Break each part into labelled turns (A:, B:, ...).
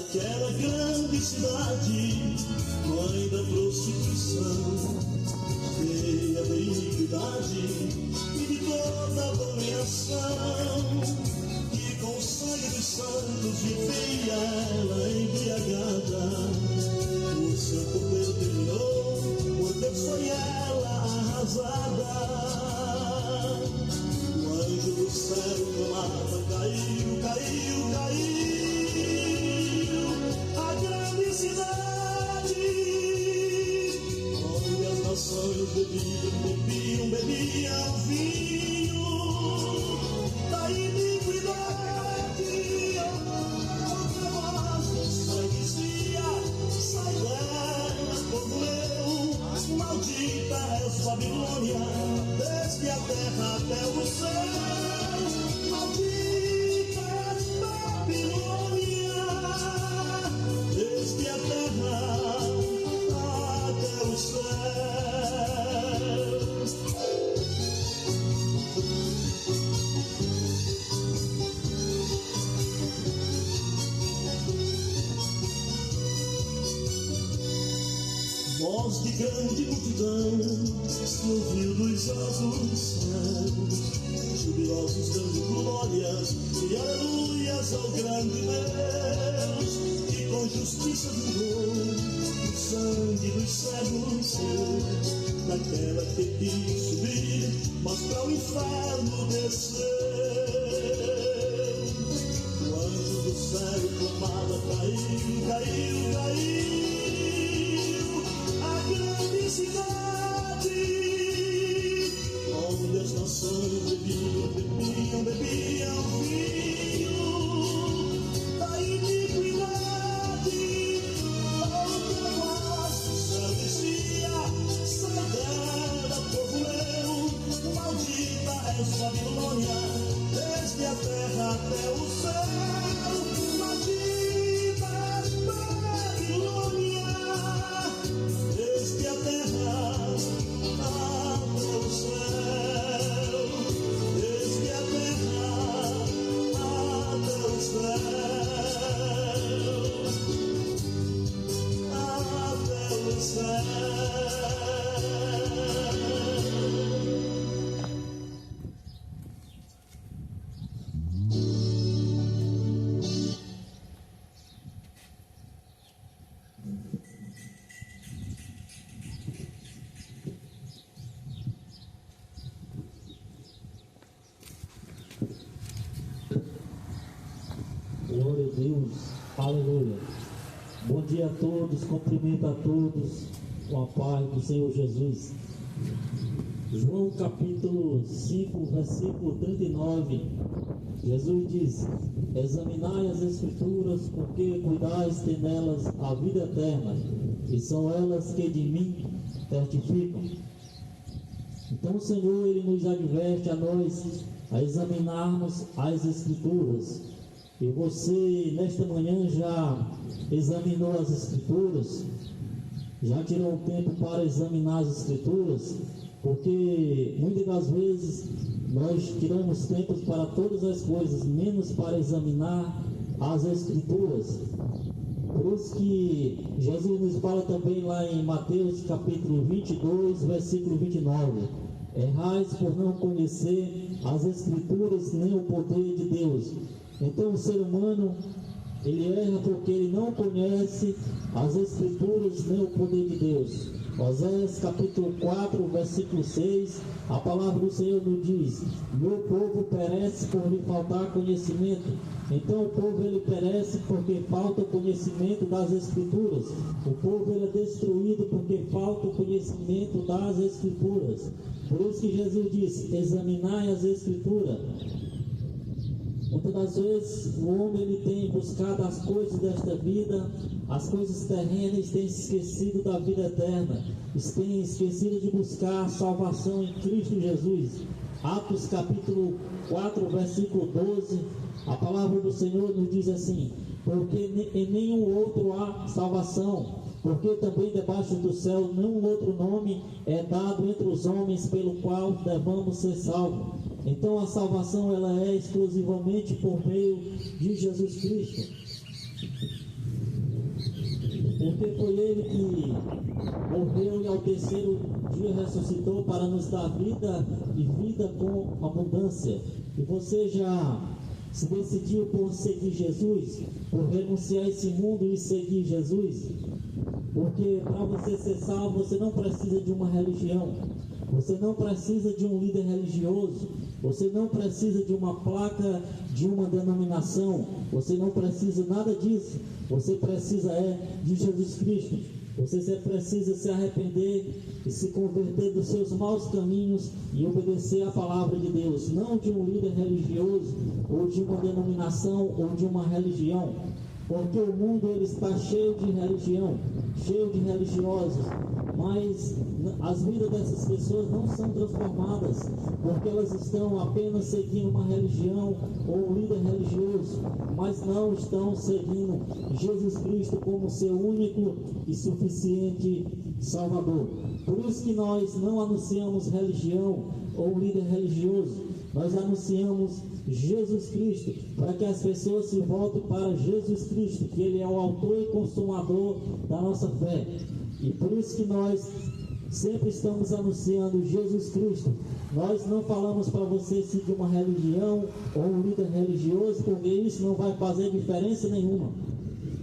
A: naquela grande cidade, mãe da prostituição, cheia de iniquidade e de toda abominação, que com o sangue dos santos vivia ela embriagada. O seu poder terminou, por Deus foi ela arrasada. O anjo do céu clamava, caiu, caiu, caiu a grande cidade, onde as nações bebiam, bebiam vinho da iniquidade. Outra voz do sangue dizia, sai dela, povo meu, maldita és Babilônia, desde a terra até o céu. Maldita és Babilônia, desde a terra até o céu. Voz de grande multidão se ouviu dos altos céus, jubilosos dando glórias e aleluias ao grande Deus, que com justiça vingou o sangue dos servos seus, daquela que quis subir, mas para o inferno desceu. O anjo do céu clamava, caiu, caiu, caiu a grande cidade, onde as nações bebiam, bebiam, bebiam vinho da iniquidade. Outra voz do céu dizia, sai dela, povo meu, maldita és Babilônia, desde a terra até o céu. Maldita és Babilônia, desde a terra até o céu, desde a terra até o céu, até o céu.
B: Glória a Deus, aleluia. Bom dia a todos, cumprimento a todos com a paz do Senhor Jesus. João capítulo 5, versículo 39, Jesus diz, examinai as Escrituras, porque cuidais ter nelas a vida eterna, e são elas que de mim testificam. Então o Senhor, Ele nos adverte a nós a examinarmos as Escrituras. E você, nesta manhã, já examinou as Escrituras? Já tirou um tempo para examinar as Escrituras? Porque muitas das vezes nós tiramos tempo para todas as coisas, menos para examinar as Escrituras. Por isso que Jesus nos fala também lá em Mateus capítulo 22, versículo 29. Errais por não conhecer as Escrituras nem o poder de Deus. Então o ser humano, ele erra porque ele não conhece as Escrituras nem o poder de Deus. Oséias capítulo 4, versículo 6, a palavra do Senhor nos diz, meu povo perece por lhe faltar conhecimento. Então o povo ele perece porque falta o conhecimento das Escrituras. O povo ele é destruído porque falta o conhecimento das Escrituras. Por isso que Jesus disse, examinai as Escrituras. Muitas das vezes o homem ele tem buscado as coisas desta vida, as coisas terrenas, tem se esquecido da vida eterna, tem esquecido de buscar a salvação em Cristo Jesus. Atos capítulo 4, versículo 12, a palavra do Senhor nos diz assim, porque em nenhum outro há salvação, porque também debaixo do céu nenhum outro nome é dado entre os homens pelo qual devamos ser salvos. Então a salvação ela é exclusivamente por meio de Jesus Cristo. porque foi Ele que morreu e ao terceiro dia ressuscitou para nos dar vida e vida com abundância. E você já se decidiu por seguir Jesus, por renunciar a esse mundo e seguir Jesus? Porque para você ser salvo, você não precisa de uma religião, você não precisa de um líder religioso, você não precisa de uma placa de uma denominação, você não precisa nada disso. Você precisa de Jesus Cristo. Você precisa se arrepender e se converter dos seus maus caminhos e obedecer à palavra de Deus, não de um líder religioso, ou de uma denominação, ou de uma religião. Porque o mundo ele está cheio de religião, cheio de religiosos, mas as vidas dessas pessoas não são transformadas, porque elas estão apenas seguindo uma religião ou um líder religioso, mas não estão seguindo Jesus Cristo como seu único e suficiente Salvador. Por isso que nós não anunciamos religião ou líder religioso, nós anunciamos Jesus Cristo, para que as pessoas se voltem para Jesus Cristo, que Ele é o autor e consumador da nossa fé. E por isso que nós sempre estamos anunciando Jesus Cristo. Nós não falamos para você seguir uma religião ou um líder religioso, porque isso não vai fazer diferença nenhuma.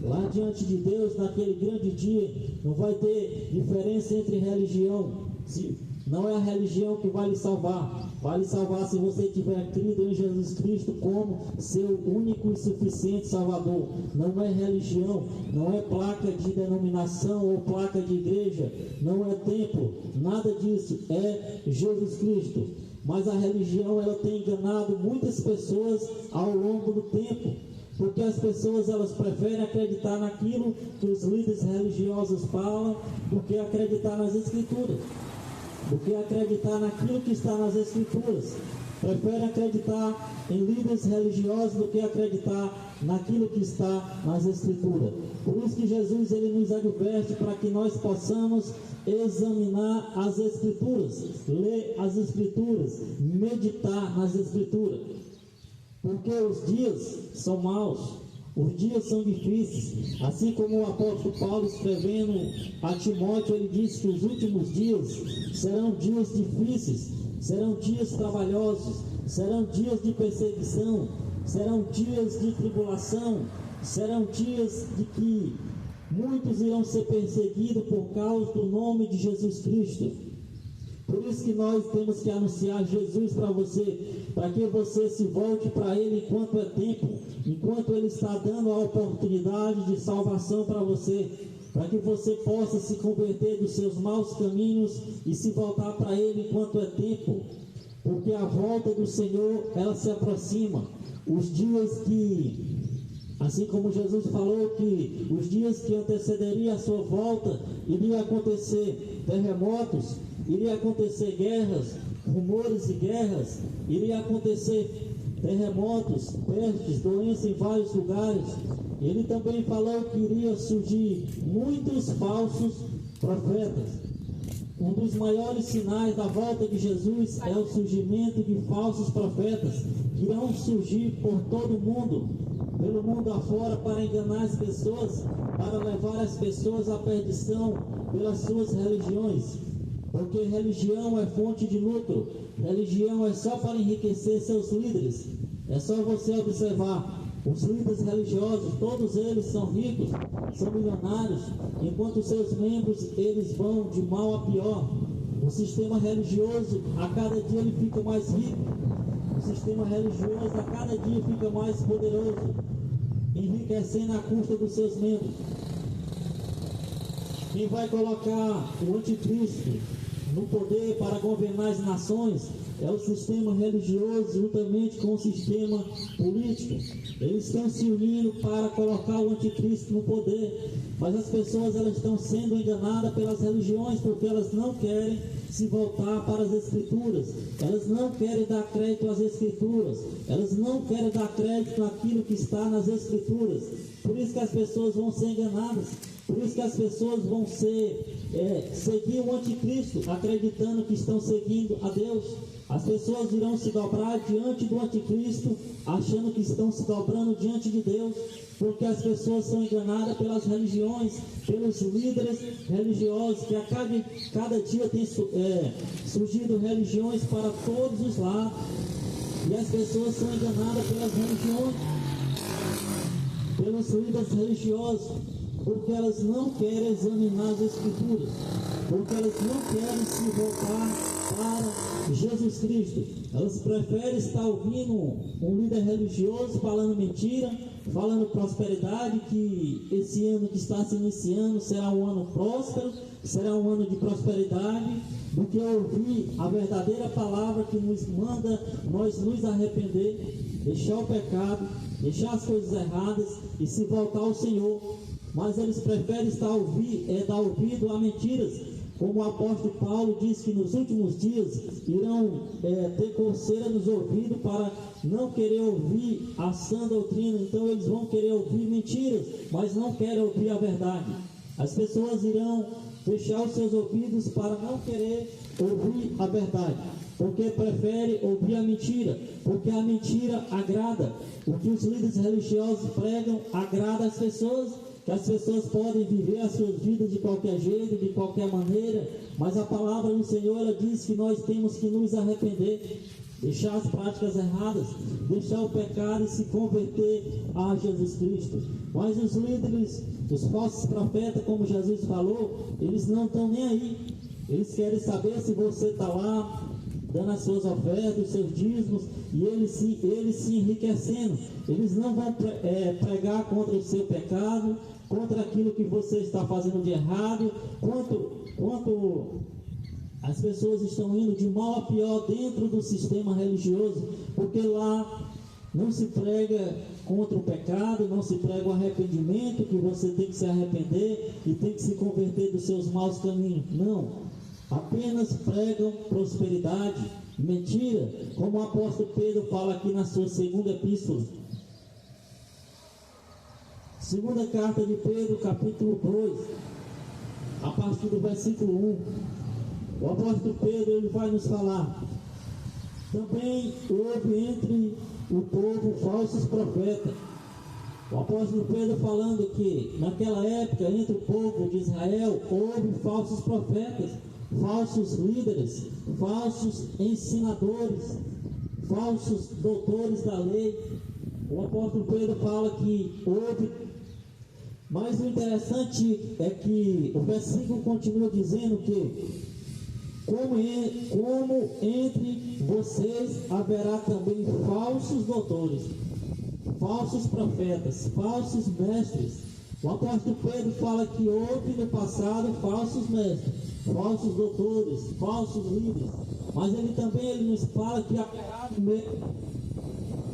B: Lá diante de Deus, naquele grande dia, não vai ter diferença entre religião. Não é a religião que vai lhe salvar. Vai lhe salvar se você tiver crido em Jesus Cristo como seu único e suficiente Salvador. Não é religião, não é placa de denominação ou placa de igreja, não é templo, nada disso. É Jesus Cristo. Mas a religião ela tem enganado muitas pessoas ao longo do tempo. Porque as pessoas elas preferem acreditar naquilo que os líderes religiosos falam do que acreditar nas Escrituras. Do que acreditar naquilo que está nas Escrituras. Prefere acreditar em líderes religiosos do que acreditar naquilo que está nas Escrituras. Por isso que Jesus ele nos adverte para que nós possamos examinar as Escrituras, ler as Escrituras, meditar nas Escrituras. Porque os dias são maus, os dias são difíceis. Assim como o apóstolo Paulo escrevendo a Timóteo, ele diz que os últimos dias serão dias difíceis, serão dias trabalhosos, serão dias de perseguição, serão dias de tribulação, serão dias de que muitos irão ser perseguidos por causa do nome de Jesus Cristo. Por isso que nós temos que anunciar Jesus para você, para que você se volte para Ele enquanto é tempo, enquanto Ele está dando a oportunidade de salvação para você, para que você possa se converter dos seus maus caminhos e se voltar para Ele enquanto é tempo, porque a volta do Senhor, ela se aproxima. Os dias que, assim como Jesus falou que os dias que antecederiam a sua volta, iria acontecer terremotos, iria acontecer guerras, rumores de guerras, iria acontecer terremotos, pestes, doenças em vários lugares. Ele também falou que iria surgir muitos falsos profetas. Um dos maiores sinais da volta de Jesus é o surgimento de falsos profetas, que irão surgir por todo o mundo, pelo mundo afora, para enganar as pessoas, para levar as pessoas à perdição pelas suas religiões. Porque religião é fonte de lucro, religião é só para enriquecer seus líderes. É só você observar, os líderes religiosos, todos eles são ricos, são milionários, enquanto seus membros, eles vão de mal a pior. O sistema religioso, a cada dia ele fica mais rico, o sistema religioso a cada dia fica mais poderoso, enriquecendo à custa dos seus membros. Quem vai colocar o anticristo no poder para governar as nações é o sistema religioso, juntamente com o sistema político. Eles estão se unindo para colocar o anticristo no poder, mas as pessoas elas estão sendo enganadas pelas religiões, porque elas não querem se voltar para as Escrituras, elas não querem dar crédito às Escrituras, elas não querem dar crédito naquilo que está nas Escrituras. Por isso que as pessoas vão ser enganadas. Por isso que as pessoas vão seguir o anticristo, acreditando que estão seguindo a Deus. As pessoas irão se dobrar diante do anticristo, achando que estão se dobrando diante de Deus, porque as pessoas são enganadas pelas religiões, pelos líderes religiosos, que a cada dia tem surgido religiões para todos os lados, e as pessoas são enganadas pelas religiões, pelos líderes religiosos, porque elas não querem examinar as Escrituras, porque elas não querem se voltar para Jesus Cristo. Elas preferem estar ouvindo um líder religioso falando mentira, falando prosperidade, que esse ano que está se iniciando será um ano próspero, será um ano de prosperidade, do que ouvir a verdadeira palavra que nos manda nós nos arrepender, deixar o pecado, deixar as coisas erradas e se voltar ao Senhor. Mas eles preferem dar ouvido a mentiras, como o apóstolo Paulo diz que nos últimos dias irão ter coceira nos ouvidos para não querer ouvir a sã doutrina. Então eles vão querer ouvir mentiras, mas não querem ouvir a verdade. As pessoas irão fechar os seus ouvidos para não querer ouvir a verdade, porque prefere ouvir a mentira, porque a mentira agrada. O que os líderes religiosos pregam agrada às pessoas, que as pessoas podem viver as suas vidas de qualquer jeito, de qualquer maneira, mas a palavra do Senhor, ela diz que nós temos que nos arrepender, deixar as práticas erradas, deixar o pecado e se converter a Jesus Cristo. Mas os líderes, os falsos profetas, como Jesus falou, eles não estão nem aí. Eles querem saber se você está lá dando as suas ofertas, os seus dízimos, e eles se enriquecendo. Eles não vão pregar contra o seu pecado, contra aquilo que você está fazendo de errado, quanto as pessoas estão indo de mal a pior dentro do sistema religioso, porque lá não se prega contra o pecado, não se prega o arrependimento, que você tem que se arrepender e tem que se converter dos seus maus caminhos. Não, apenas pregam prosperidade, mentira, como o apóstolo Pedro fala aqui na sua segunda epístola. Segunda carta de Pedro, capítulo 2, a partir do versículo 1. O apóstolo Pedro, ele vai nos falar: também houve entre o povo falsos profetas. O apóstolo Pedro falando que naquela época, entre o povo de Israel, houve falsos profetas, falsos líderes, falsos ensinadores, falsos doutores da lei. O apóstolo Pedro fala que houve. Mas o interessante é que o versículo continua dizendo que como entre vocês haverá também falsos doutores, falsos profetas, falsos mestres. O apóstolo Pedro fala que houve no passado falsos mestres, falsos doutores, falsos líderes, mas ele nos fala que haverá no meio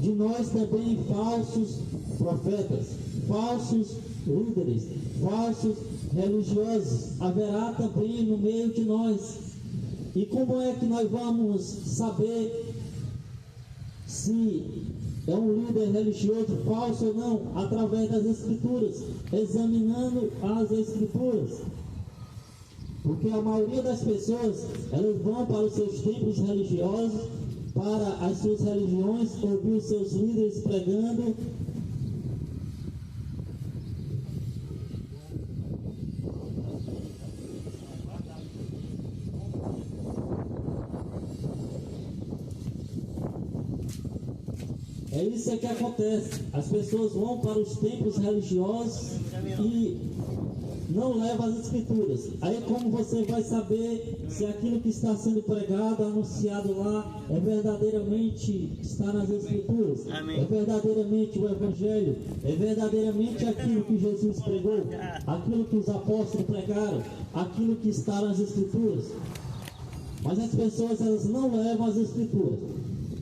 B: de nós também falsos profetas, falsos líderes, falsos religiosos, haverá também no meio de nós. E como é que nós vamos saber se é um líder religioso falso ou não? Através das Escrituras, examinando as Escrituras. Porque a maioria das pessoas, elas vão para os seus templos religiosos, para as suas religiões, ouvir os seus líderes pregando. É isso que acontece. As pessoas vão para os templos religiosos e não levam as Escrituras. Aí como você vai saber se aquilo que está sendo pregado, anunciado lá, é verdadeiramente está nas Escrituras? Amém. É verdadeiramente o Evangelho? É verdadeiramente aquilo que Jesus pregou? Aquilo que os apóstolos pregaram? Aquilo que está nas Escrituras? Mas as pessoas, elas não levam as Escrituras.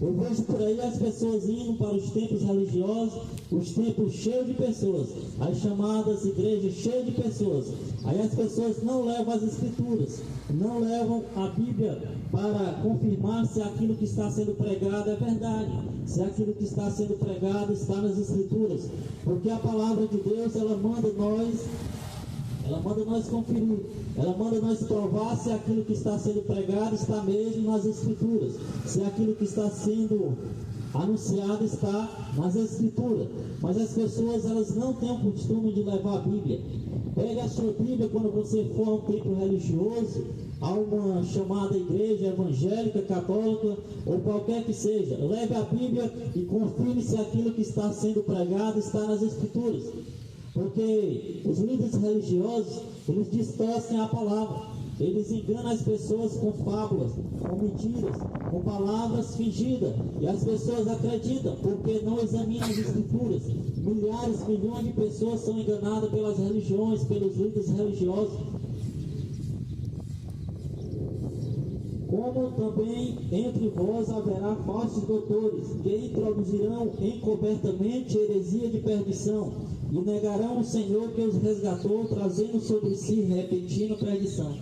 B: Eu vejo por aí as pessoas indo para os templos religiosos, os templos cheios de pessoas, as chamadas igrejas cheias de pessoas. Aí as pessoas não levam as Escrituras, não levam a Bíblia para confirmar se aquilo que está sendo pregado é verdade, se aquilo que está sendo pregado está nas Escrituras. Porque a palavra de Deus, ela manda nós ela manda nós conferir, ela manda nós provar se aquilo que está sendo pregado está mesmo nas Escrituras, se aquilo que está sendo anunciado está nas Escrituras. Mas as pessoas, elas não têm o costume de levar a Bíblia. Pega a sua Bíblia quando você for a um templo religioso, a uma chamada igreja evangélica, católica ou qualquer que seja, leve a Bíblia e confirme se aquilo que está sendo pregado está nas Escrituras. Porque os líderes religiosos, eles distorcem a palavra, eles enganam as pessoas com fábulas, com mentiras, com palavras fingidas, e as pessoas acreditam, porque não examinam as Escrituras. Milhares, milhões de pessoas são enganadas pelas religiões, pelos líderes religiosos. Como também entre vós haverá falsos doutores, que introduzirão encobertamente heresia de perdição, e negarão o Senhor que os resgatou, trazendo sobre si repentina perdição.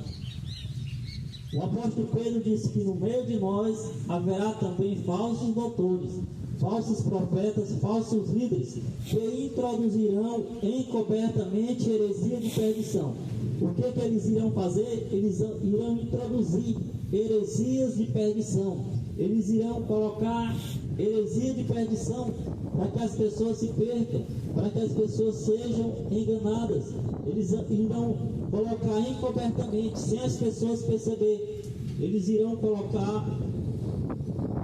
B: O apóstolo Pedro disse que no meio de nós haverá também falsos doutores, falsos profetas, falsos líderes, que introduzirão encobertamente heresia de perdição. O que eles irão fazer? Eles irão introduzir heresias de perdição. Eles irão colocar heresia de perdição para que as pessoas se percam, para que as pessoas sejam enganadas. Eles irão colocar encobertamente, sem as pessoas perceber. Eles irão colocar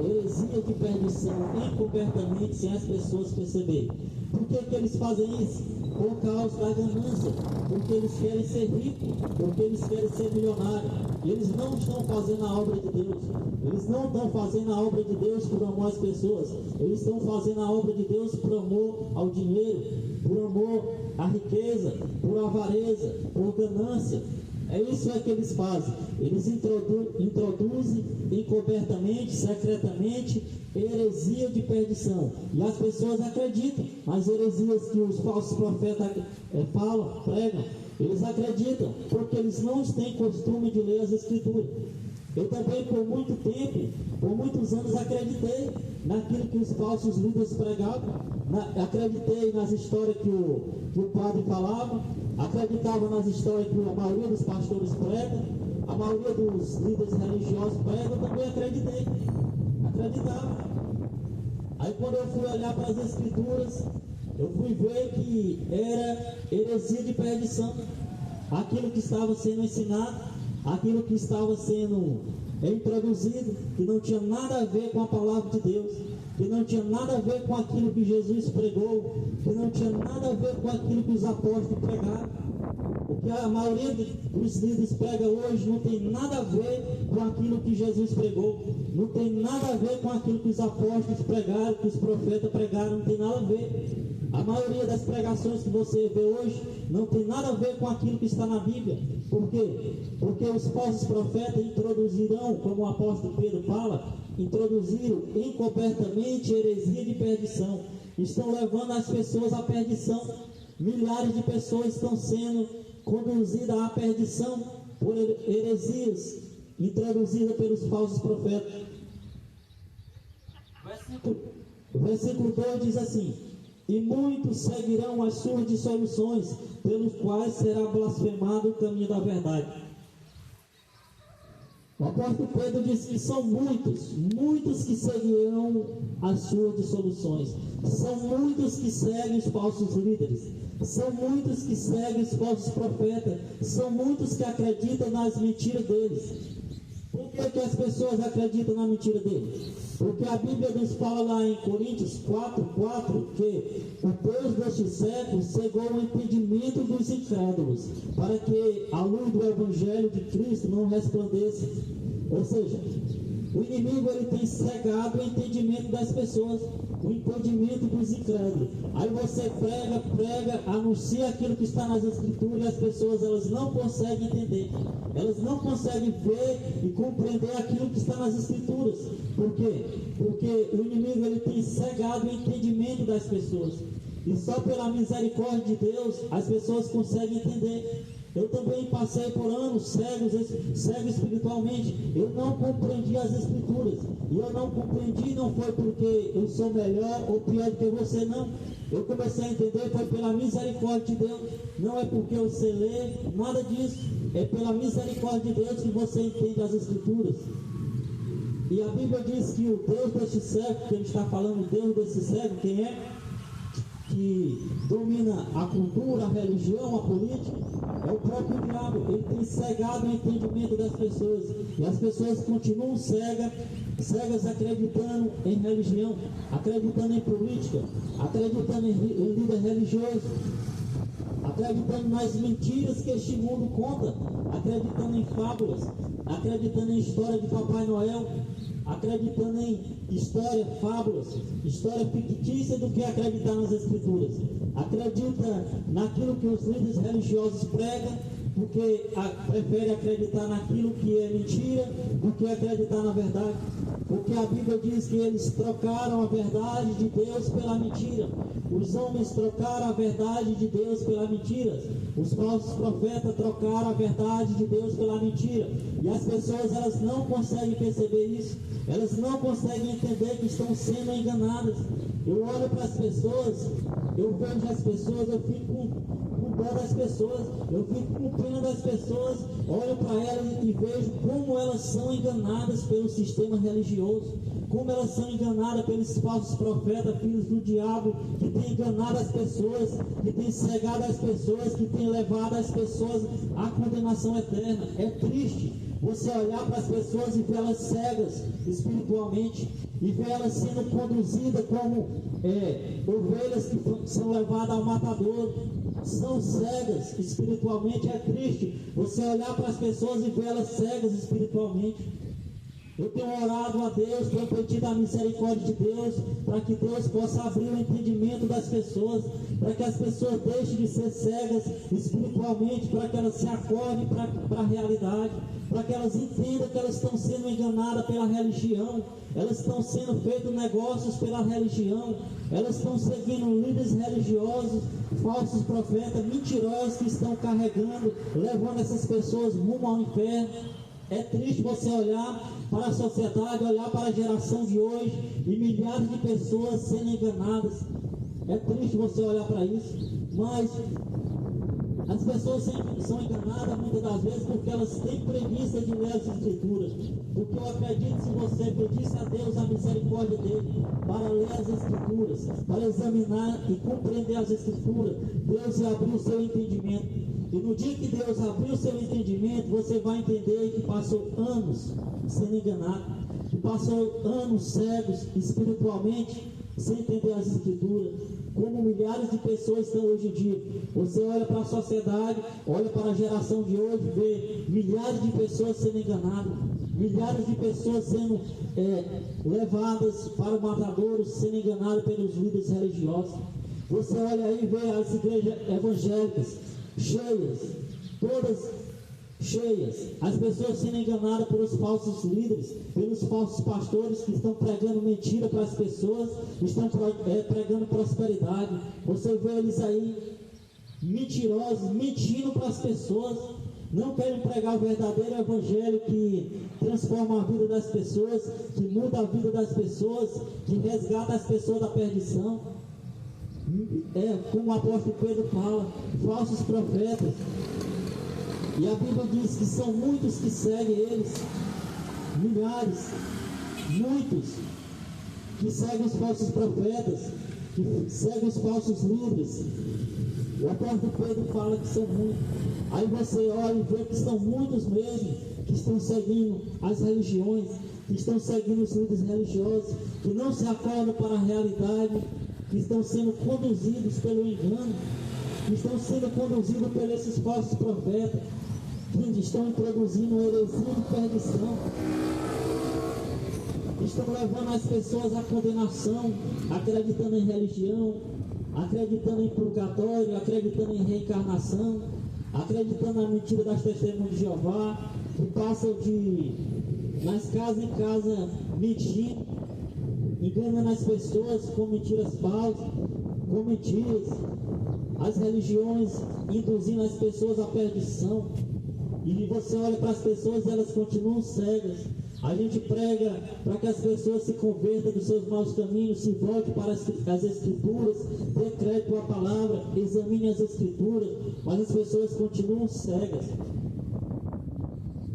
B: heresia de perdição encobertamente, sem as pessoas perceberem. Por que eles fazem isso? Por causa da ganância, porque eles querem ser ricos, porque eles querem ser milionários. E eles não estão fazendo a obra de Deus. Eles não estão fazendo a obra de Deus por amor às pessoas. Eles estão fazendo a obra de Deus por amor ao dinheiro, por amor à riqueza, por avareza, por ganância. É isso que eles fazem. Eles introduzem encobertamente, secretamente, heresia de perdição. E as pessoas acreditam nas heresias que os falsos profetas falam, pregam. Eles acreditam, porque eles não têm costume de ler as Escrituras. Eu também, por muito tempo, por muitos anos, acreditei naquilo que os falsos líderes pregavam. Acreditei nas histórias que o padre falava. Acreditava nas histórias que a maioria dos pastores pregam. A maioria dos líderes religiosos pregam. Eu também acreditei. Acreditava. Aí quando eu fui olhar para as Escrituras, eu fui ver que era heresia de perdição. Aquilo que estava sendo ensinado, aquilo que estava sendo introduzido, que não tinha nada a ver com a palavra de Deus, que não tinha nada a ver com aquilo que Jesus pregou, que não tinha nada a ver com aquilo que os apóstolos pregaram. O que a maioria dos líderes prega hoje não tem nada a ver com aquilo que Jesus pregou, não tem nada a ver com aquilo que os apóstolos pregaram, que os profetas pregaram, não tem nada a ver. A maioria das pregações que você vê hoje não tem nada a ver com aquilo que está na Bíblia. Por quê? Porque os falsos profetas introduzirão, como o apóstolo Pedro fala, introduziram encobertamente heresia de perdição. Estão levando as pessoas à perdição. Milhares de pessoas estão sendo conduzidas à perdição por heresias introduzidas pelos falsos profetas. O versículo 2 diz assim: e muitos seguirão as suas dissoluções, pelos quais será blasfemado o caminho da verdade. O apóstolo Pedro diz que são muitos que seguirão as suas dissoluções. São muitos que seguem os falsos líderes. São muitos que seguem os falsos profetas. São muitos que acreditam nas mentiras deles. Por que as pessoas acreditam na mentira deles? Porque a Bíblia nos fala lá em Coríntios 4:4 que o Deus deste século cegou o entendimento dos incrédulos, para que a luz do Evangelho de Cristo não resplandeça. Ou seja, o inimigo ele tem cegado o entendimento das pessoas, o entendimento dos incrédulos. Aí você prega, anuncia aquilo que está nas Escrituras e as pessoas elas não conseguem entender. Elas não conseguem ver e compreender aquilo que está nas Escrituras. Por quê? Porque o inimigo ele tem cegado o entendimento das pessoas. E só pela misericórdia de Deus as pessoas conseguem entender. Eu também passei por anos cego espiritualmente. Eu não compreendi as Escrituras. E eu não compreendi não foi porque eu sou melhor ou pior do que você, não. Eu comecei a entender, foi pela misericórdia de Deus. Não é porque eu sei ler, nada disso. É pela misericórdia de Deus que você entende as Escrituras. E a Bíblia diz que o Deus deste século, que ele está falando, o Deus desse século, quem é? Que domina a cultura, a religião, a política, é o próprio diabo. Ele tem cegado o entendimento das pessoas. E as pessoas continuam cegas acreditando em religião, acreditando em política, acreditando em líder religioso, acreditando nas mentiras que este mundo conta, acreditando em fábulas, acreditando em história de Papai Noel, acreditando em história, fábulas, história fictícia do que acreditar nas Escrituras. Acredita naquilo que os líderes religiosos pregam, porque prefere acreditar naquilo que é mentira do que acreditar na verdade. Porque a Bíblia diz que eles trocaram a verdade de Deus pela mentira. Os homens trocaram a verdade de Deus pela mentira. Os falsos profetas trocaram a verdade de Deus pela mentira. E as pessoas, elas não conseguem perceber isso. Elas não conseguem entender que estão sendo enganadas. Eu olho para as pessoas, eu vejo as pessoas, eu fico com dó das pessoas, eu fico com pena das pessoas, olho para elas e vejo como elas são enganadas pelo sistema religioso, como elas são enganadas pelos falsos profetas, filhos do diabo, que têm enganado as pessoas, que têm cegado as pessoas, que têm levado as pessoas à condenação eterna. É triste você olhar para as pessoas e ver elas cegas espiritualmente, e ver elas sendo conduzidas como ovelhas que são levadas ao matador. São cegas espiritualmente. É triste você olhar para as pessoas e ver elas cegas espiritualmente. Eu tenho orado a Deus, tenho pedido a misericórdia de Deus, para que Deus possa abrir o entendimento das pessoas, para que as pessoas deixem de ser cegas espiritualmente, para que elas se acordem para a realidade, para que elas entendam que elas estão sendo enganadas pela religião, elas estão sendo feitos negócios pela religião, elas estão seguindo líderes religiosos, falsos profetas, mentirosos, que estão carregando, levando essas pessoas rumo ao inferno. É triste você olhar para a sociedade, olhar para a geração de hoje e milhares de pessoas sendo enganadas. É triste você olhar para isso, mas as pessoas são enganadas muitas das vezes porque elas têm preguiça de ler as Escrituras. Porque eu acredito, se você pedisse a Deus a misericórdia dele para ler as Escrituras, para examinar e compreender as Escrituras, Deus ia abrir o seu entendimento. E no dia que Deus abrir o seu entendimento, você vai entender que passou anos sendo enganado, que passou anos cegos espiritualmente, sem entender as Escrituras, como milhares de pessoas estão hoje em dia. Você olha para a sociedade, olha para a geração de hoje, vê milhares de pessoas sendo enganadas, milhares de pessoas sendo levadas para o matadouro, sendo enganadas pelos líderes religiosos. Você olha aí e vê as igrejas evangélicas cheias, todas cheias, as pessoas sendo enganadas pelos falsos líderes, pelos falsos pastores que estão pregando mentira para as pessoas, estão pregando prosperidade. Você vê eles aí mentirosos, mentindo para as pessoas, não querem pregar o verdadeiro evangelho que transforma a vida das pessoas, que muda a vida das pessoas, que resgata as pessoas da perdição. Como o apóstolo Pedro fala, falsos profetas. E a Bíblia diz que são muitos que seguem eles, milhares, muitos que seguem os falsos profetas, que seguem os falsos líderes. O apóstolo Pedro fala que são muitos. Aí você olha e vê que são muitos mesmo que estão seguindo as religiões, que estão seguindo os líderes religiosos, que não se acordam para a realidade, que estão sendo conduzidos pelo engano, que estão sendo conduzidos por esses falsos profetas, que estão introduzindo heresia de perdição, estão levando as pessoas à condenação, acreditando em religião, acreditando em purgatório, acreditando em reencarnação, acreditando na mentira das testemunhas de Jeová, que passam de nas casas em casa mentindo, enganando as pessoas com mentiras falsas, com mentiras, as religiões induzindo as pessoas à perdição. E você olha para as pessoas e elas continuam cegas, A gente prega para que as pessoas se convertam dos seus maus caminhos, se voltem para as Escrituras, dê crédito à palavra, examine as Escrituras, mas as pessoas continuam cegas.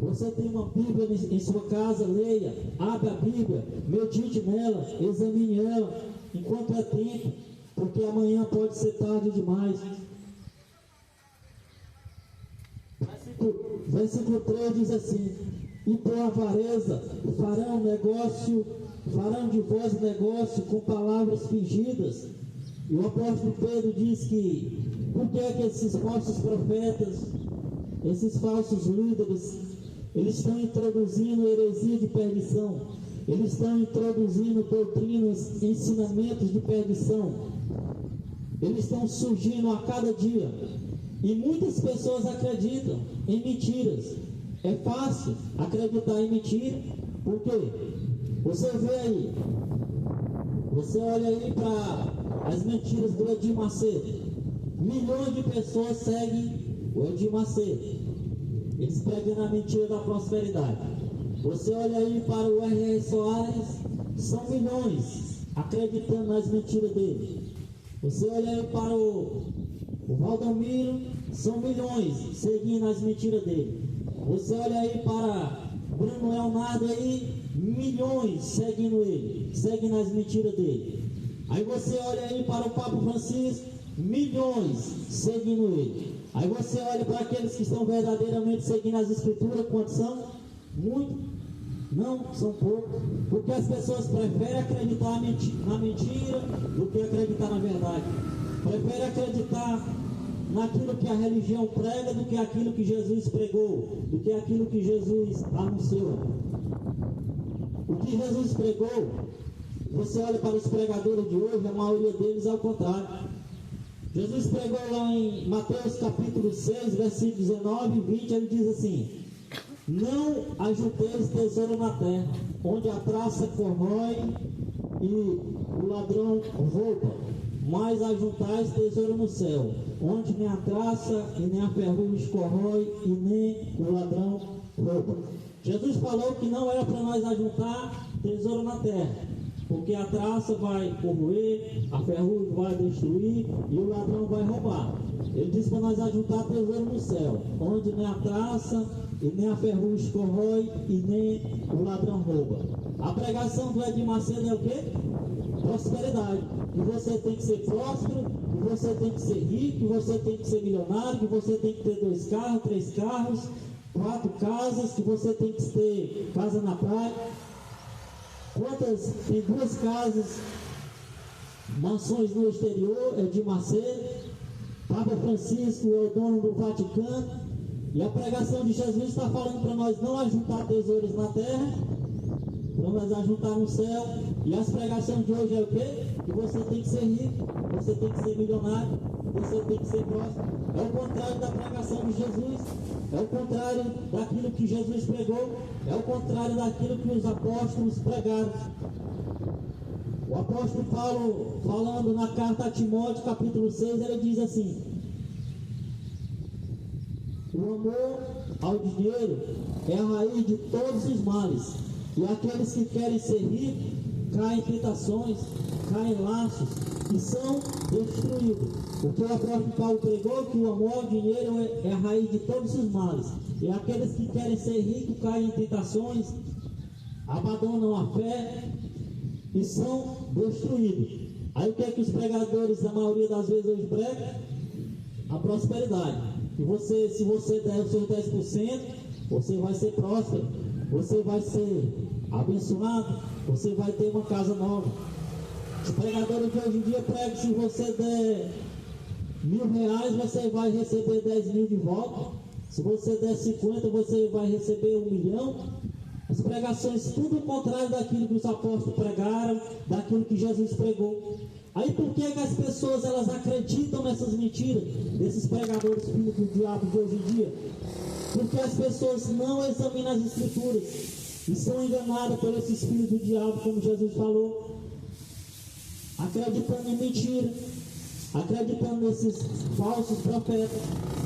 B: Você tem uma Bíblia em sua casa, leia, abra a Bíblia, medite nela, examine ela, enquanto é tempo, porque amanhã pode ser tarde demais. Versículo 3 diz assim: e por avareza farão de vós negócio com palavras fingidas. E o apóstolo Pedro diz que por que é que esses falsos profetas, esses falsos líderes, eles estão introduzindo heresia de perdição, eles estão introduzindo doutrinas, ensinamentos de perdição, eles estão surgindo a cada dia, e muitas pessoas acreditam em mentiras. É fácil acreditar em mentira, porque você vê aí, você olha aí para as mentiras do Edir Macedo. Milhões de pessoas seguem o Edir Macedo, eles pregam a mentira da prosperidade. Você olha aí para o R.R. Soares, são milhões acreditando nas mentiras dele. Você olha aí para o Valdomiro, são milhões seguindo as mentiras dele. Você olha aí para Bruno Leonardo aí, milhões seguindo ele, seguindo as mentiras dele. Aí você olha aí para o Papa Francisco, milhões seguindo ele. Aí você olha para aqueles que estão verdadeiramente seguindo as Escrituras, quantos são? Muitos? Não, são poucos. Porque as pessoas preferem acreditar na mentira do que acreditar na verdade. Preferem acreditar naquilo que a religião prega do que aquilo que Jesus pregou, do que aquilo que Jesus anunciou. O que Jesus pregou, você olha para os pregadores de hoje, a maioria deles é o contrário. Jesus pregou lá em Mateus capítulo 6, versículos 19 e 20, ele diz assim: não ajunteis tesouro na terra, onde a traça corrói e o ladrão rouba, mas ajuntais tesouro no céu, onde nem a traça e nem a ferrugem corrói e nem o ladrão rouba. Jesus falou que não era para nós ajuntar tesouro na terra, porque a traça vai corroer, a ferrugem vai destruir e o ladrão vai roubar. Ele disse para nós ajuntar tesouro no céu, onde nem a traça e nem a ferrugem corrói e nem o ladrão rouba. A pregação do Edir Macedo é o quê? Prosperidade. Que você tem que ser próspero, que você tem que ser rico, que você tem que ser milionário, que você tem que ter 2 carros, 3 carros, 4 casas, que você tem que ter casa na praia. Quantas? Tem 2 casas, mansões no exterior, Edir Macedo. Papa Francisco é o dono do Vaticano. E a pregação de Jesus está falando para nós não ajuntar tesouros na terra, para nós ajuntar no céu. E as pregações de hoje é o quê? Que você tem que ser rico, você tem que ser milionário, você tem que ser próspero. É o contrário da pregação de Jesus, é o contrário daquilo que Jesus pregou, é o contrário daquilo que os apóstolos pregaram. O apóstolo Paulo, falando na carta a Timóteo, capítulo 6, ele diz assim: o amor ao dinheiro é a raiz de todos os males, e aqueles que querem ser ricos caem em tentações, caem em laços e são destruídos. Porque o apóstolo Paulo pregou que o amor ao dinheiro é a raiz de todos os males, e aqueles que querem ser ricos caem em tentações, abandonam a fé e são destruídos. Aí o que é que os pregadores, a maioria das vezes hoje pregam? A prosperidade. E você, se você der os seus 10%, você vai ser próspero, você vai ser abençoado, você vai ter uma casa nova. Os pregadores de hoje em dia pregam que se você der R$1.000, você vai receber 10 mil de volta. Se você der 50, você vai receber 1 milhão. As pregações, tudo o contrário daquilo que os apóstolos pregaram, daquilo que Jesus pregou. Aí por que as pessoas elas acreditam nessas mentiras desses pregadores filhos do diabo de hoje em dia? Porque as pessoas não examinam as Escrituras e são enganadas por esses filhos do diabo, como Jesus falou, acreditando em mentira, acreditando nesses falsos profetas,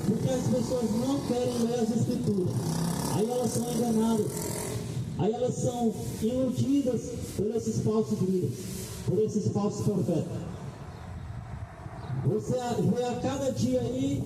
B: porque as pessoas não querem ler as Escrituras. Aí elas são enganadas. aí elas são iludidas por esses falsos líderes, por esses falsos profetas. Você vê a cada dia aí,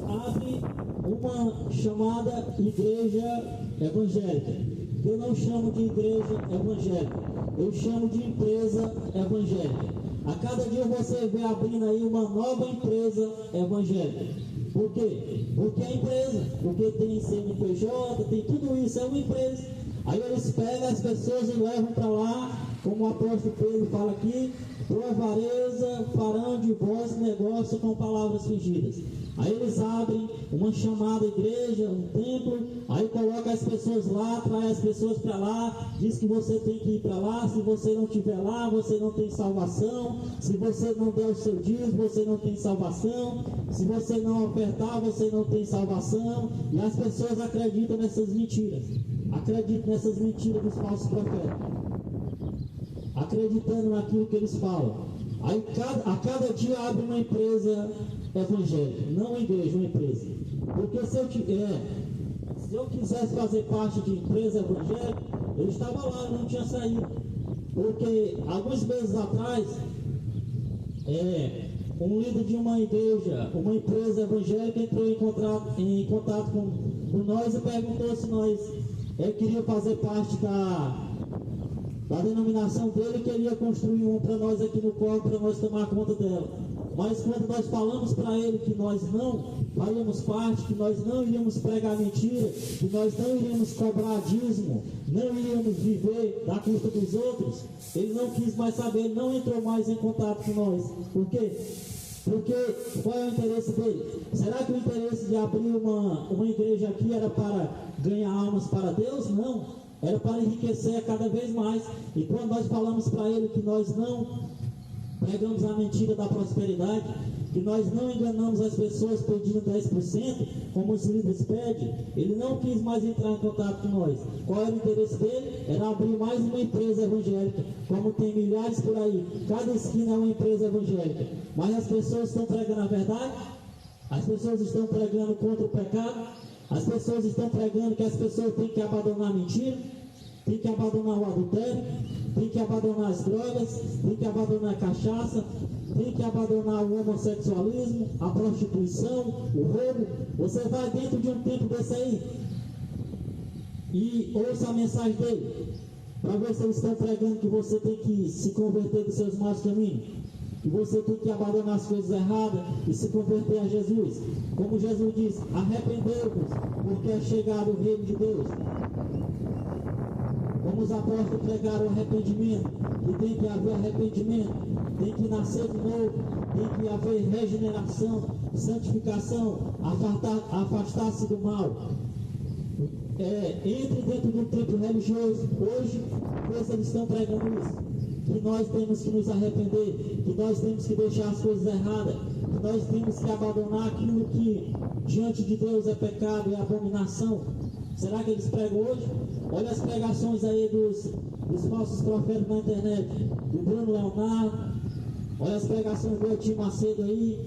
B: abre uma chamada igreja evangélica. Eu não chamo de igreja evangélica, eu chamo de empresa evangélica. A cada dia você vê abrindo aí uma nova empresa evangélica. Por quê? Porque é empresa, porque tem CNPJ, tem tudo isso, é uma empresa. Aí eles pegam as pessoas e levam para lá, como o apóstolo Pedro fala aqui, por avareza farão de vós negócio com palavras fingidas. Aí eles abrem uma chamada igreja, um templo, aí coloca as pessoas lá, traz as pessoas para lá, diz que você tem que ir para lá, se você não estiver lá, você não tem salvação, se você não der o seu dízimo, você não tem salvação, se você não ofertar, você não tem salvação, e as pessoas acreditam nessas mentiras, acreditam nessas mentiras dos falsos profetas, acreditando naquilo que eles falam. Aí a cada dia abre uma empresa evangélica, não uma igreja, uma empresa. Porque se eu quisesse fazer parte de empresa evangélica, eu estava lá, não tinha saído. Porque alguns meses atrás, um líder de uma igreja, uma empresa evangélica entrou em contato com nós e perguntou se nós queríamos fazer parte da denominação dele, que ele ia construir um para nós aqui no corpo, para nós tomar conta dela. Mas quando nós falamos para ele que nós não faríamos parte, que nós não iríamos pregar mentira, que nós não iríamos cobrar dízimo, não iríamos viver da custa dos outros, ele não quis mais saber, ele não entrou mais em contato com nós. Por quê? Porque qual é o interesse dele? Será que o interesse de abrir uma igreja aqui era para ganhar almas para Deus? Não. Era para enriquecer cada vez mais. E quando nós falamos para ele que nós não pregamos a mentira da prosperidade, que nós não enganamos as pessoas pedindo 10%, como os líderes pedem, ele não quis mais entrar em contato com nós. Qual era o interesse dele? Era abrir mais uma empresa evangélica, como tem milhares por aí. Cada esquina é uma empresa evangélica. Mas as pessoas estão pregando a verdade? As pessoas estão pregando contra o pecado? As pessoas estão pregando que as pessoas têm que abandonar a mentira, têm que abandonar o adultério, têm que abandonar as drogas, têm que abandonar a cachaça, têm que abandonar o homossexualismo, a prostituição, o roubo. Você vai dentro de um templo desse aí e ouça a mensagem dele, para ver se eles estão pregando que você tem que se converter dos seus maus caminhos, que você tem que abandonar as coisas erradas e se converter a Jesus. Como Jesus diz, arrependeu-vos, porque é chegado o reino de Deus. Como os apóstolos pregaram o arrependimento, que tem que haver arrependimento, tem que nascer de novo, tem que haver regeneração, santificação, afastar-se do mal. Entre dentro do templo religioso, hoje, eles estão pregando isso. Que nós temos que nos arrepender, que nós temos que deixar as coisas erradas, que nós temos que abandonar aquilo que diante de Deus é pecado, é abominação. Será que eles pregam hoje? Olha as pregações aí dos falsos profetas na internet, do Bruno Leonardo, olha as pregações do Etim Macedo aí,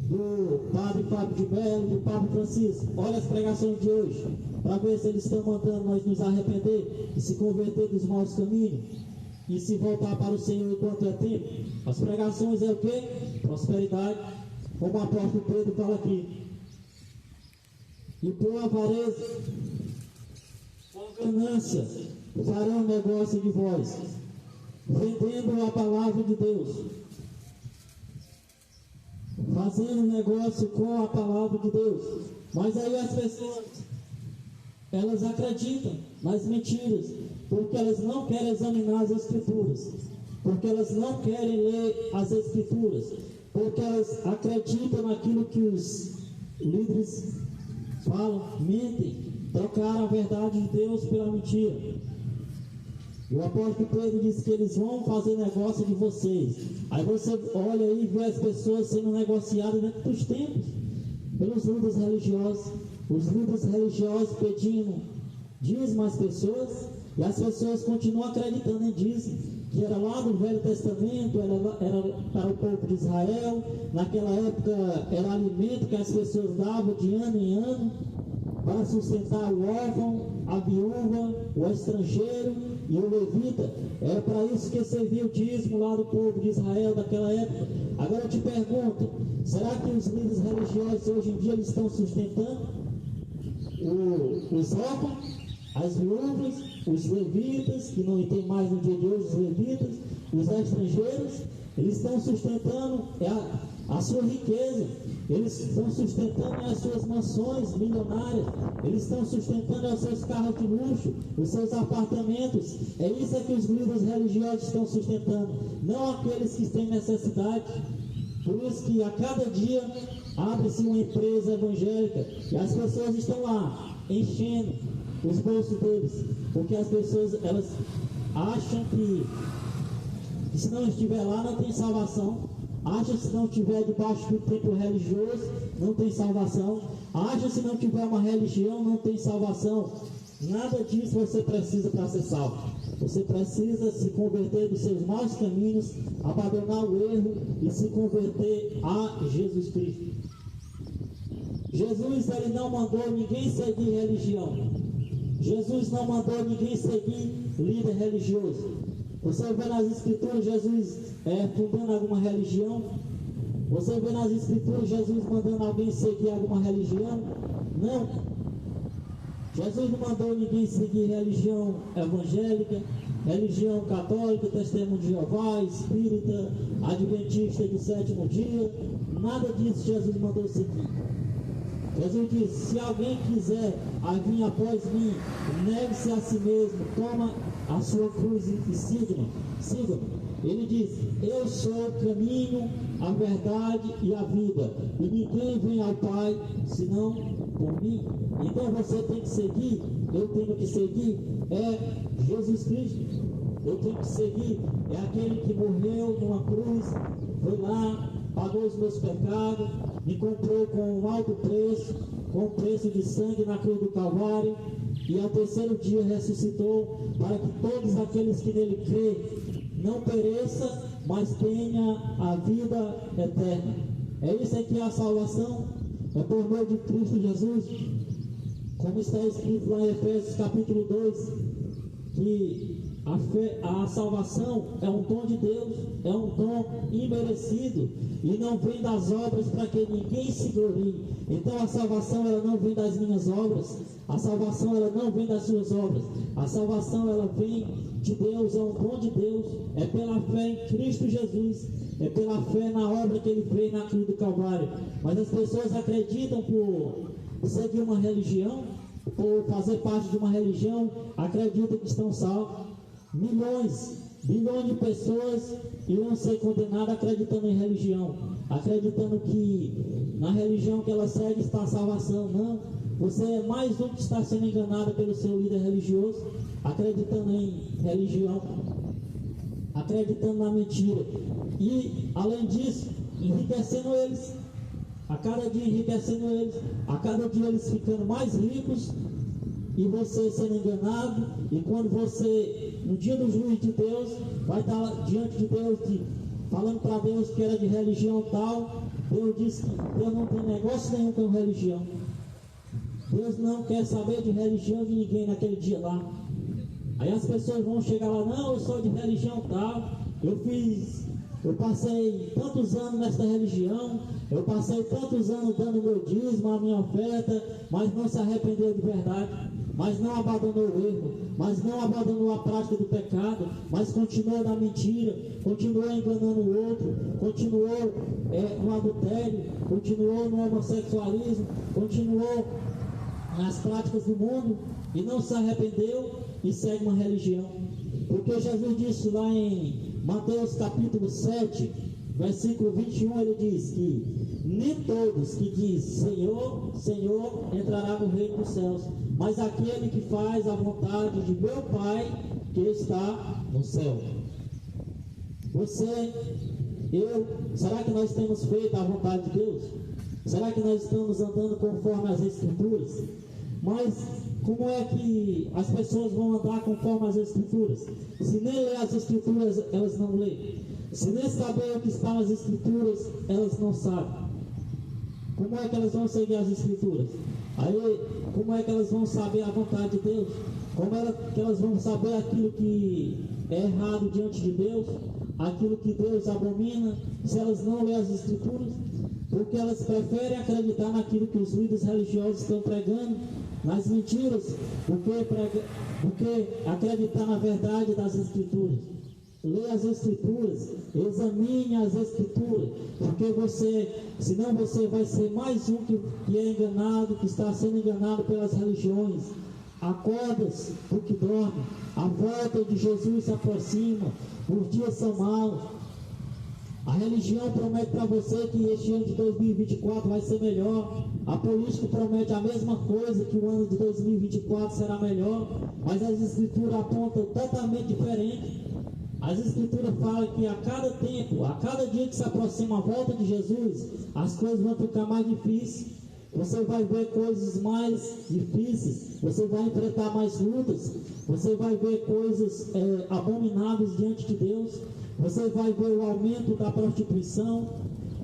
B: do Padre Fábio de Mello, do Padre Francisco. Olha as pregações de hoje, para ver se eles estão mandando nós nos arrepender e se converter dos maus caminhos e se voltar para o Senhor enquanto é tempo. As pregações é o quê? Prosperidade, como o apóstolo Pedro fala aqui. E por avareza, com ganância, farão negócio de vós, vendendo a palavra de Deus, fazendo negócio com a palavra de Deus. Mas aí as pessoas, elas acreditam nas mentiras, porque elas não querem examinar as Escrituras, porque elas não querem ler as Escrituras, porque elas acreditam naquilo que os líderes falam, mentem, trocaram a verdade de Deus pela mentira. E o apóstolo Pedro diz que eles vão fazer negócio de vocês. Aí você olha aí e vê as pessoas sendo negociadas dentro dos templos, pelos líderes religiosos, os líderes religiosos pedindo dízimo às pessoas, e as pessoas continuam acreditando em dízimo, que era lá do Velho Testamento, era para o povo de Israel. Naquela época era alimento que as pessoas davam de ano em ano para sustentar o órfão, a viúva, o estrangeiro e o levita. Era para isso que servia o dízimo lá do povo de Israel daquela época. Agora eu te pergunto, será que os líderes religiosos hoje em dia eles estão sustentando os órfãos, as viúvas, os levitas, que não tem mais no dia de hoje os levitas, os estrangeiros? Eles estão sustentando a sua riqueza, eles estão sustentando as suas mansões milionárias, eles estão sustentando os seus carros de luxo, os seus apartamentos. É isso que os líderes religiosos estão sustentando, não aqueles que têm necessidade. Por isso que a cada dia abre-se uma empresa evangélica e as pessoas estão lá enchendo os bolsos deles, porque as pessoas elas acham que se não estiver lá não tem salvação, acham que se não estiver debaixo do templo religioso não tem salvação, acham que se não tiver uma religião não tem salvação. Nada disso você precisa para ser salvo. Você precisa se converter dos seus maus caminhos, abandonar o erro e se converter a Jesus Cristo. Jesus ele não mandou ninguém seguir religião. Jesus não mandou ninguém seguir líder religioso. Você vê nas escrituras Jesus fundando alguma religião? Você vê nas escrituras Jesus mandando alguém seguir alguma religião? Não. Jesus não mandou ninguém seguir religião evangélica, religião católica, testemunho de Jeová, espírita, adventista do sétimo dia. Nada disso Jesus mandou seguir. Jesus disse: se alguém quiser vir após mim, negue-se a si mesmo, toma a sua cruz e siga-me. Ele disse: eu sou o caminho, a verdade e a vida, e ninguém vem ao Pai senão por mim. Então você tem que seguir, eu tenho que seguir, é Jesus Cristo. Eu tenho que seguir, é aquele que morreu numa cruz, foi lá, pagou os meus pecados, me comprou com um alto preço, com o preço de sangue na cruz do Calvário, e ao terceiro dia ressuscitou, para que todos aqueles que nele crêem não pereça, mas tenha a vida eterna. É isso aqui a salvação, é por meio de Cristo Jesus, como está escrito lá em Efésios capítulo 2, que a salvação é um dom de Deus, é um dom imerecido e não vem das obras para que ninguém se glorie. Então a salvação ela não vem das minhas obras, a salvação ela não vem das suas obras, a salvação ela vem de Deus, é um dom de Deus, é pela fé em Cristo Jesus, é pela fé na obra que ele fez na cruz do Calvário. Mas as pessoas acreditam por seguir uma religião, por fazer parte de uma religião, acreditam que estão salvos. Bilhões de pessoas irão ser condenadas acreditando em religião, acreditando que na religião que ela segue está a salvação. Não, você é mais um que está sendo enganado pelo seu líder religioso, acreditando em religião, acreditando na mentira e, além disso, enriquecendo eles, a cada dia enriquecendo eles, a cada dia eles ficando mais ricos e você sendo enganado. E quando você, no dia do juízo de Deus, vai estar diante de Deus, falando para Deus que era de religião tal, Deus disse que Deus não tem negócio nenhum com religião. Deus não quer saber de religião de ninguém naquele dia lá. Aí as pessoas vão chegar lá: não, eu sou de religião tal, eu passei tantos anos nesta religião, eu passei tantos anos dando meu dízimo, a minha oferta, mas não se arrependeu de verdade, mas não abandonou o erro, mas não abandonou a prática do pecado, mas continuou na mentira, continuou enganando o outro, continuou no adultério, continuou no homossexualismo, continuou nas práticas do mundo e não se arrependeu e segue uma religião. Porque Jesus disse lá em Mateus capítulo 7, versículo 21, ele diz que nem todos que dizem Senhor, Senhor entrará no reino dos céus, mas aquele que faz a vontade de meu Pai que está no céu. Você, eu, será que nós temos feito a vontade de Deus? Será que nós estamos andando conforme as Escrituras? Mas como é que as pessoas vão andar conforme as Escrituras? Se nem ler as Escrituras, elas não leem. Se nem saber o que está nas Escrituras, elas não sabem. Como é que elas vão seguir as Escrituras? Aí como é que elas vão saber a vontade de Deus? Como é que elas vão saber aquilo que é errado diante de Deus? Aquilo que Deus abomina, se elas não lêem as Escrituras? Porque elas preferem acreditar naquilo que os líderes religiosos estão pregando, nas mentiras, do que acreditar na verdade das Escrituras. Leia as Escrituras, examine as Escrituras, porque senão você vai ser mais um que é enganado, que está sendo enganado pelas religiões. Acorda-se do que dorme, a volta de Jesus se aproxima, os dias são maus. A religião promete para você que este ano de 2024 vai ser melhor. A política promete a mesma coisa, que o ano de 2024 será melhor. Mas as Escrituras apontam totalmente diferente. As Escrituras falam que a cada tempo, a cada dia que se aproxima a volta de Jesus, as coisas vão ficar mais difíceis. Você vai ver coisas mais difíceis, você vai enfrentar mais lutas, você vai ver coisas abomináveis diante de Deus, você vai ver o aumento da prostituição,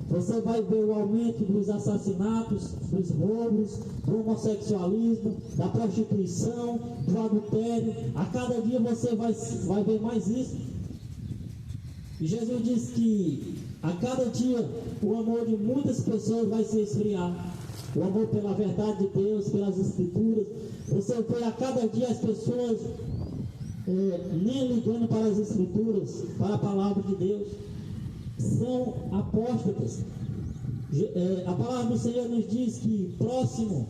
B: você vai ver o aumento dos assassinatos, dos roubos, do homossexualismo, da prostituição, do adultério. A cada dia você vai ver mais isso. E Jesus diz que a cada dia o amor de muitas pessoas vai se esfriar. O amor pela verdade de Deus, pelas Escrituras. Você vê a cada dia as pessoas nem ligando para as Escrituras, para a palavra de Deus. São apóstatas. A palavra do Senhor nos diz que próximo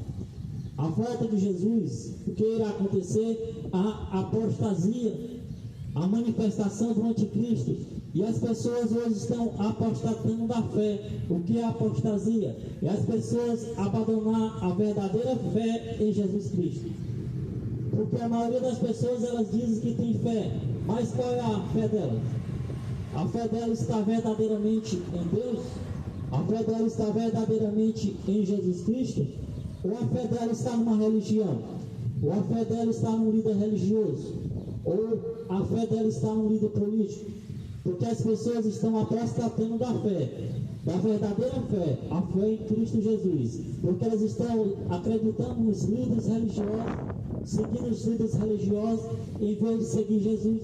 B: à volta de Jesus, o que irá acontecer? A apostasia, a manifestação do anticristo. E as pessoas hoje estão apostatando da fé. O que é apostasia? É as pessoas abandonar a verdadeira fé em Jesus Cristo. Porque a maioria das pessoas, elas dizem que tem fé. Mas qual é a fé delas? A fé delas está verdadeiramente em Deus? A fé delas está verdadeiramente em Jesus Cristo? Ou a fé delas está numa religião? Ou a fé delas está num líder religioso? Ou a fé delas está num líder político? Porque as pessoas estão apostatando da fé, da verdadeira fé, a fé em Cristo Jesus. Porque elas estão acreditando nos líderes religiosos, seguindo os líderes religiosos, em vez de seguir Jesus.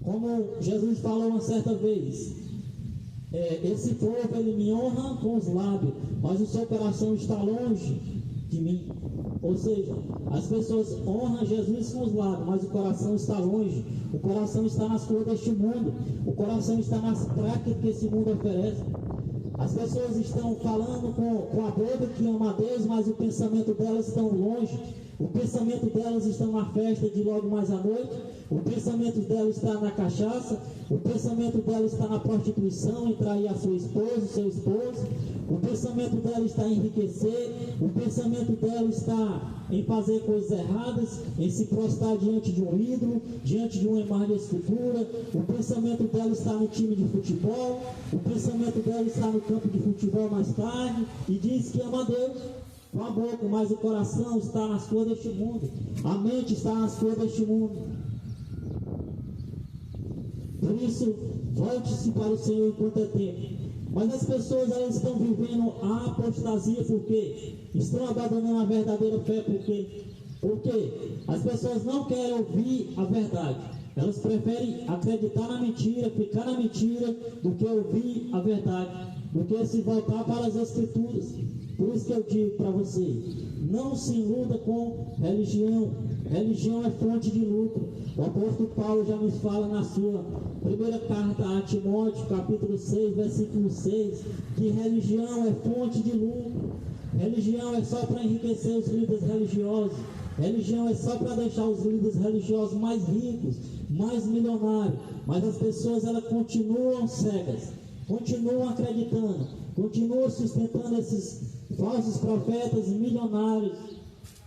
B: Como Jesus falou uma certa vez, esse povo, ele me honra com os lábios, mas o seu coração está longe de mim. Ou seja, as pessoas honram Jesus com os lábios, mas o coração está longe. O coração está nas coisas deste mundo. O coração está nas práticas que esse mundo oferece. As pessoas estão falando com a boca que ama a Deus, mas o pensamento delas está longe. O pensamento delas está na festa de logo mais à noite. O pensamento delas está na cachaça. O pensamento delas está na prostituição, em trair a sua esposa, o seu esposo. O pensamento dela está em enriquecer. O pensamento dela está em fazer coisas erradas, em se prostrar diante de um ídolo, diante de uma imagem de escultura. O pensamento dela está no time de futebol. O pensamento dela está no campo de futebol mais tarde. E diz que ama a Deus com a boca, mas o coração está nas coisas deste mundo. A mente está nas coisas deste mundo. Por isso, volte-se para o Senhor enquanto é tempo. Mas as pessoas, elas estão vivendo a apostasia porque estão abandonando a verdadeira fé. Porque as pessoas não querem ouvir a verdade. Elas preferem acreditar na mentira, ficar na mentira, do que ouvir a verdade, do que se voltar para as Escrituras. Por isso que eu digo para você, não se iluda com religião. Religião é fonte de lucro. O apóstolo Paulo já nos fala na sua primeira carta a Timóteo, capítulo 6, versículo 6, que religião é fonte de lucro. Religião é só para enriquecer os líderes religiosos. Religião é só para deixar os líderes religiosos mais ricos, mais milionários. Mas as pessoas, elas continuam cegas, continuam acreditando, continuam sustentando esses falsos profetas milionários,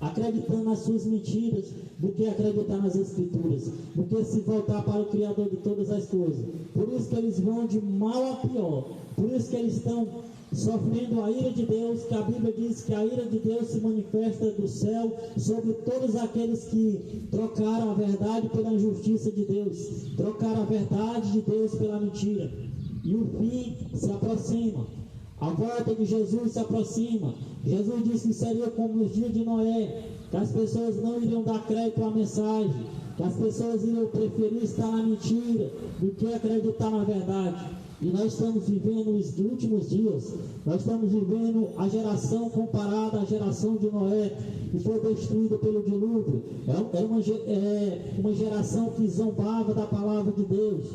B: acreditando nas suas mentiras, do que acreditar nas Escrituras, do que se voltar para o Criador de todas as coisas. Por isso que eles vão de mal a pior. Por isso que eles estão sofrendo a ira de Deus, que a Bíblia diz que a ira de Deus se manifesta do céu sobre todos aqueles que trocaram a verdade pela injustiça de Deus, trocaram a verdade de Deus pela mentira. E o fim se aproxima. A volta de Jesus se aproxima. Jesus disse que seria como nos dias de Noé, que as pessoas não iriam dar crédito à mensagem, que as pessoas iriam preferir estar na mentira do que acreditar na verdade. E nós estamos vivendo os últimos dias. Nós estamos vivendo a geração comparada à geração de Noé, que foi destruída pelo dilúvio. Era uma geração que zombava da palavra de Deus.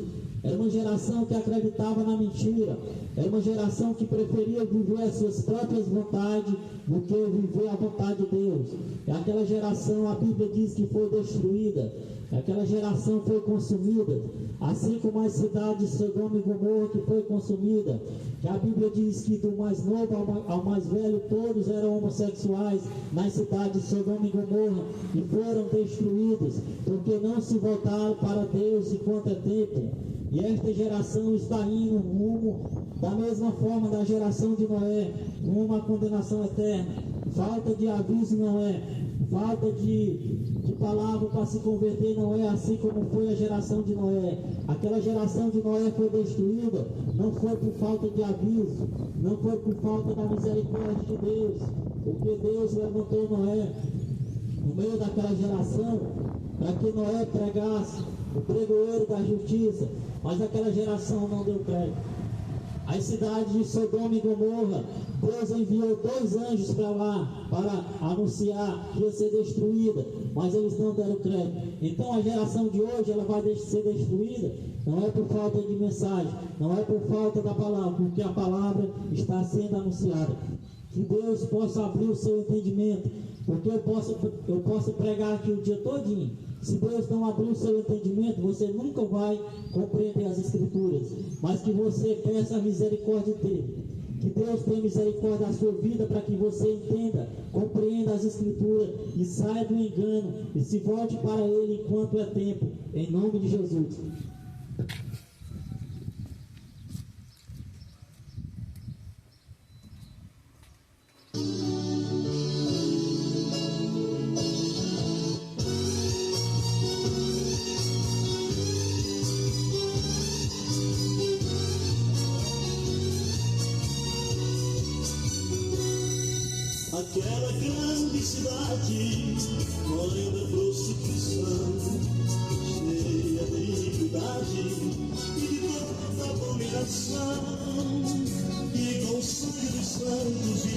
B: Era uma geração que acreditava na mentira. Era uma geração que preferia viver as suas próprias vontades do que viver a vontade de Deus. É aquela geração, a Bíblia diz que foi destruída. Aquela geração foi consumida, assim como a cidade de Sodoma e Gomorra que foi consumida, que a Bíblia diz que do mais novo ao mais velho todos eram homossexuais nas cidades de Sodoma e Gomorra e foram destruídos, porque não se voltaram para Deus enquanto é tempo. E esta geração está indo rumo da mesma forma da geração de Noé, rumo à condenação eterna. Falta de aviso não é, falta de palavra para se converter não é, assim como foi a geração de Noé. Aquela geração de Noé foi destruída, não foi por falta de aviso, não foi por falta da misericórdia de Deus, porque Deus levantou Noé no meio daquela geração para que Noé pregasse o pregoeiro da justiça, mas aquela geração não deu crédito. As cidades de Sodoma e Gomorra, Deus enviou 2 anjos para lá para anunciar que ia ser destruída, mas eles não deram crédito. Então a geração de hoje ela vai ser destruída, não é por falta de mensagem, não é por falta da palavra, porque a palavra está sendo anunciada. Que Deus possa abrir o seu entendimento, porque eu posso pregar aqui o dia todinho. Se Deus não abrir o seu entendimento, você nunca vai compreender as Escrituras, mas que você peça a misericórdia dele, que Deus tenha misericórdia da sua vida para que você entenda, compreenda as Escrituras e saia do engano e se volte para ele enquanto é tempo, em nome de Jesus.
A: Aquela grande cidade, mãe da prostituição, cheia de iniquidade e de toda abominação, e com o sangue dos santos e